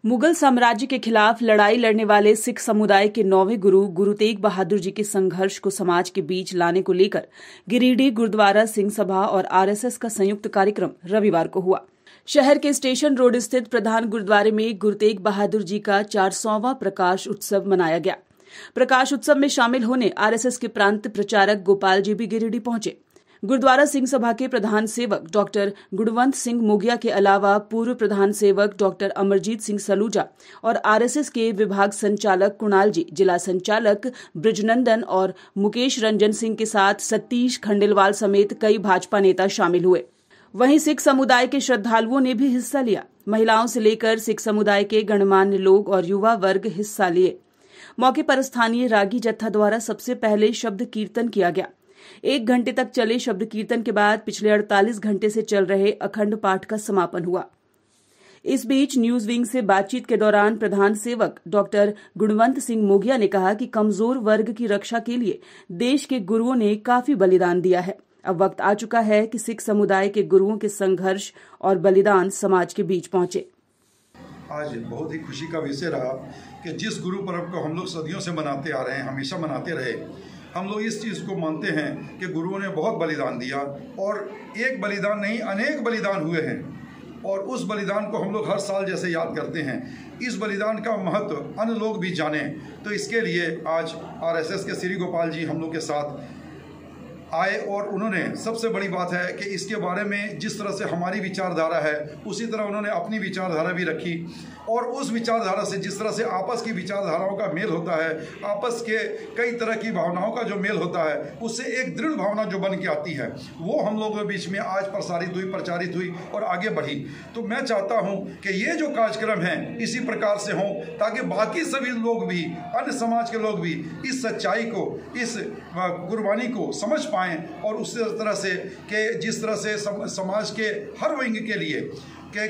मुगल साम्राज्य के खिलाफ लड़ाई लड़ने वाले सिख समुदाय के 9वें गुरु गुरु तेग बहादुर जी के संघर्ष को समाज के बीच लाने को लेकर गिरिडीह गुरुद्वारा सिंह सभा और आरएसएस का संयुक्त कार्यक्रम रविवार को हुआ। शहर के स्टेशन रोड स्थित प्रधान गुरुद्वारे में गुरु तेग बहादुर जी का 400वां प्रकाश उत्सव मनाया गया। प्रकाश उत्सव में शामिल होने आरएसएस के प्रांत प्रचारक गोपाल जी भी गिरिडीह पहुंचे। गुरुद्वारा सिंह सभा के प्रधान सेवक डॉक्टर गुणवंत सिंह मोगिया के अलावा पूर्व प्रधान सेवक डॉक्टर अमरजीत सिंह सलूजा और आरएसएस के विभाग संचालक कुणाल जी, जिला संचालक ब्रिजनंदन और मुकेश रंजन सिंह के साथ सतीश खंडेलवाल समेत कई भाजपा नेता शामिल हुए। वहीं सिख समुदाय के श्रद्धालुओं ने भी हिस्सा लिया। महिलाओं से लेकर सिख समुदाय के गणमान्य लोग और युवा वर्ग हिस्सा लिए। मौके पर स्थानीय रागी जत्था द्वारा सबसे पहले शब्द कीर्तन किया गया। 1 घंटे तक चले शब्द कीर्तन के बाद पिछले 48 घंटे से चल रहे अखंड पाठ का समापन हुआ। इस बीच न्यूज विंग से बातचीत के दौरान प्रधान सेवक डॉक्टर गुणवंत सिंह मोगिया ने कहा कि कमजोर वर्ग की रक्षा के लिए देश के गुरुओं ने काफी बलिदान दिया है। अब वक्त आ चुका है कि सिख समुदाय के गुरुओं के संघर्ष और बलिदान समाज के बीच पहुंचे। आज बहुत ही खुशी का विषय रहा कि जिस गुरु पर्व को हम लोग सदियों से मनाते आ रहे हैं, हमेशा मनाते रहे, हम लोग इस चीज़ को मानते हैं कि गुरुओं ने बहुत बलिदान दिया और एक बलिदान नहीं अनेक बलिदान हुए हैं और उस बलिदान को हम लोग हर साल जैसे याद करते हैं। इस बलिदान का महत्व अन्य लोग भी जाने, तो इसके लिए आज आरएसएस के श्री गोपाल जी हम लोग के साथ आए और उन्होंने सबसे बड़ी बात है कि इसके बारे में जिस तरह से हमारी विचारधारा है उसी तरह उन्होंने अपनी विचारधारा भी रखी और उस विचारधारा से जिस तरह से आपस की विचारधाराओं का मेल होता है, आपस के कई तरह की भावनाओं का जो मेल होता है, उससे एक दृढ़ भावना जो बन के आती है वो हम लोगों के बीच में आज प्रचारित हुई और आगे बढ़ी। तो मैं चाहता हूँ कि ये जो कार्यक्रम है इसी प्रकार से हों ताकि बाकी सभी लोग भी, अन्य समाज के लोग भी इस सच्चाई को, इस कुर्बानी को समझ पाएँ और उस तरह से कि जिस तरह से समाज के हर वर्ग के लिए कि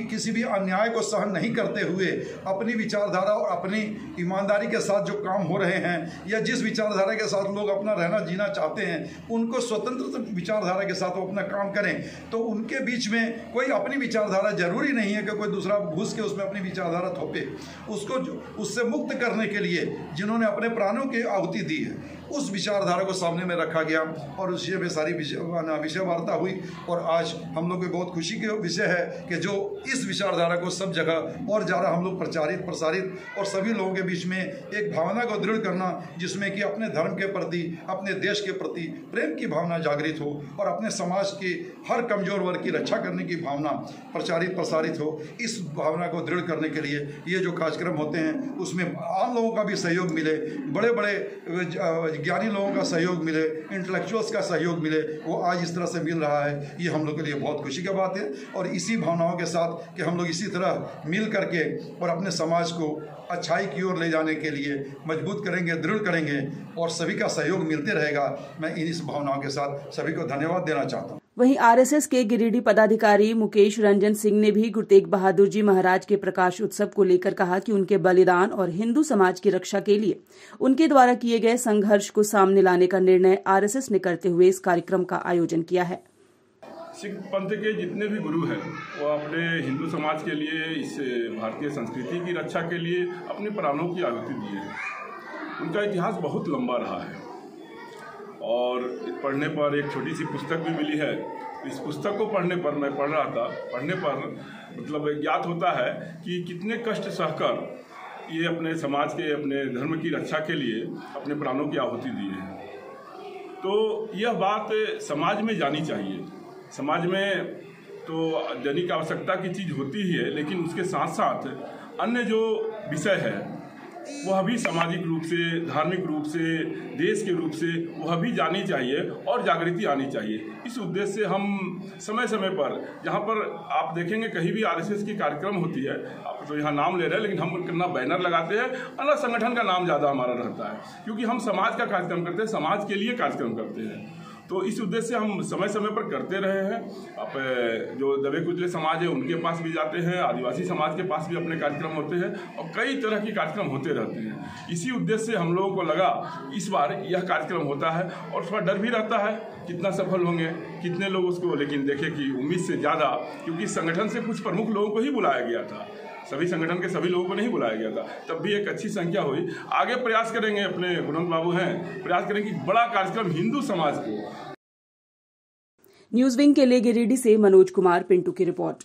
किसी भी अन्याय को सहन नहीं करते हुए अपनी विचारधारा और अपनी ईमानदारी के साथ जो काम हो रहे हैं या जिस विचारधारा के साथ लोग अपना रहना जीना चाहते हैं उनको स्वतंत्र विचारधारा के साथ वो अपना काम करें। तो उनके बीच में कोई अपनी विचारधारा जरूरी नहीं है कि कोई दूसरा घुस के उसमें अपनी विचारधारा थोपे। उसको उससे मुक्त करने के लिए जिन्होंने अपने प्राणों की आहुति दी है उस विचारधारा को सामने में रखा गया और उस में सारी विषय वार्ता हुई और आज हम लोग को बहुत खुशी के विषय है कि जो इस विचारधारा को सब जगह और ज़्यादा हम लोग प्रसारित और सभी लोगों के बीच में एक भावना को दृढ़ करना जिसमें कि अपने धर्म के प्रति, अपने देश के प्रति प्रेम की भावना जागृत हो और अपने समाज के हर कमजोर वर्ग की रक्षा करने की भावना प्रसारित हो। इस भावना को दृढ़ करने के लिए ये जो कार्यक्रम होते हैं उसमें आम लोगों का भी सहयोग मिले, बड़े बड़े ज्ञानी लोगों का सहयोग मिले, इंटेलेक्चुअल्स का सहयोग मिले, वो आज इस तरह से मिल रहा है। ये हम लोग के लिए बहुत खुशी की बात है और इसी भावनाओं के साथ कि हम लोग इसी तरह मिल करके और अपने समाज को अच्छाई की ओर ले जाने के लिए मजबूत करेंगे, दृढ़ करेंगे और सभी का सहयोग मिलते रहेगा। मैं इस भावनाओं के साथ सभी को धन्यवाद देना चाहता हूँ। वहीं आरएसएस के गिरिडीह पदाधिकारी मुकेश रंजन सिंह ने भी गुरु तेग बहादुर जी महाराज के प्रकाश उत्सव को लेकर कहा कि उनके बलिदान और हिंदू समाज की रक्षा के लिए उनके द्वारा किए गए संघर्ष को सामने लाने का निर्णय आरएसएस ने करते हुए इस कार्यक्रम का आयोजन किया है। सिख पंथ के जितने भी गुरु हैं वो अपने हिंदू समाज के लिए, इस भारतीय संस्कृति की रक्षा के लिए अपने प्राणों की आहुति दी है। उनका इतिहास बहुत लंबा रहा है और पढ़ने पर एक छोटी सी पुस्तक भी मिली है। इस पुस्तक को पढ़ने पर मैं पढ़ रहा था, पढ़ने पर मतलब ज्ञात होता है कि कितने कष्ट सहकर ये अपने समाज के, अपने धर्म की रक्षा के लिए अपने प्राणों की आहुति दी है। तो यह बात समाज में जानी चाहिए। समाज में तो दैनिक आवश्यकता की चीज़ होती ही है, लेकिन उसके साथ साथ अन्य जो विषय है वह भी सामाजिक रूप से, धार्मिक रूप से, देश के रूप से वह भी जानी चाहिए और जागृति आनी चाहिए। इस उद्देश्य से हम समय समय पर, जहाँ पर आप देखेंगे कहीं भी आरएसएस की कार्यक्रम होती है, आप तो यहाँ नाम ले रहे हैं लेकिन हम कितना बैनर लगाते हैं, अलग संगठन का नाम ज़्यादा हमारा रहता है क्योंकि हम समाज का कार्यक्रम करते हैं, समाज के लिए कार्यक्रम करते हैं। तो इस उद्देश्य से हम समय समय पर करते रहे हैं। आप जो दबे कुचले समाज है उनके पास भी जाते हैं, आदिवासी समाज के पास भी अपने कार्यक्रम होते हैं और कई तरह के कार्यक्रम होते रहते हैं। इसी उद्देश्य से हम लोगों को लगा इस बार यह कार्यक्रम होता है और थोड़ा डर भी रहता है कितना सफल होंगे, कितने लोग उसको, लेकिन देखे कि उम्मीद से ज़्यादा, क्योंकि संगठन से कुछ प्रमुख लोगों को ही बुलाया गया था। सभी संगठन के सभी लोगों को नहीं बुलाया गया था, तब भी एक अच्छी संख्या हुई। आगे प्रयास करेंगे, अपने गुणवंत बाबू हैं, प्रयास करेंगे कि बड़ा कार्यक्रम हिंदू समाज को। न्यूज विंग के लिए गिरिडीह से मनोज कुमार पिंटू की रिपोर्ट।